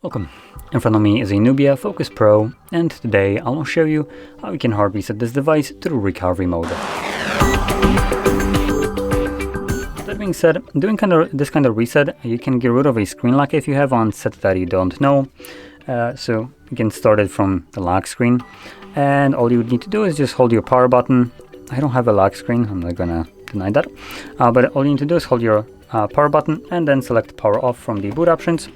Welcome. In front of me is a NUBIA Focus Pro, and today I will show you how you can hard reset this device through recovery mode. That being said, doing this kind of reset, you can get rid of a screen lock if you have on set that you don't know. So you can start it from the lock screen, and all you would need to do is just hold your power button. I don't have a lock screen, I'm not gonna deny that, but all you need to do is hold your power button and then select power off from the boot options.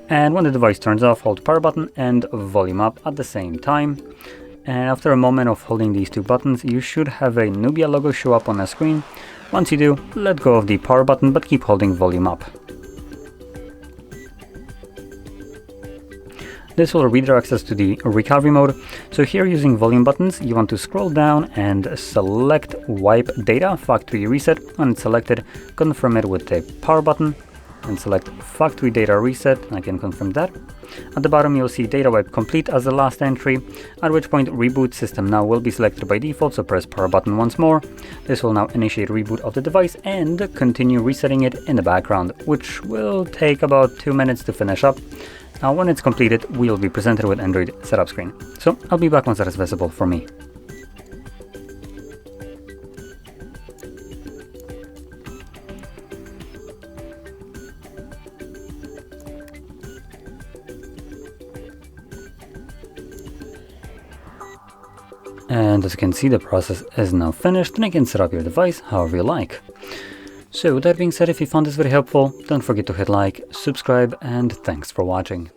And when the device turns off, hold power button and volume up at the same time. And after a moment of holding these two buttons, you should have a NUBIA logo show up on the screen. Once you do, let go of the power button but keep holding volume up. This will redirect us to the recovery mode. So here, using volume buttons, you want to scroll down and select wipe data factory reset. When it's selected, confirm it with the power button and select factory data reset. I can confirm that. At the bottom, you'll see data wipe complete as the last entry, at which point reboot system now will be selected by default, so press power button once more. This will now initiate reboot of the device and continue resetting it in the background, which will take about 2 minutes to finish up. Now when it's completed, we'll be presented with Android setup screen. So I'll be back once that is visible for me. And as you can see, the process is now finished, and you can set up your device however you like. So with that being said, if you found this very helpful, don't forget to hit like, subscribe, and thanks for watching.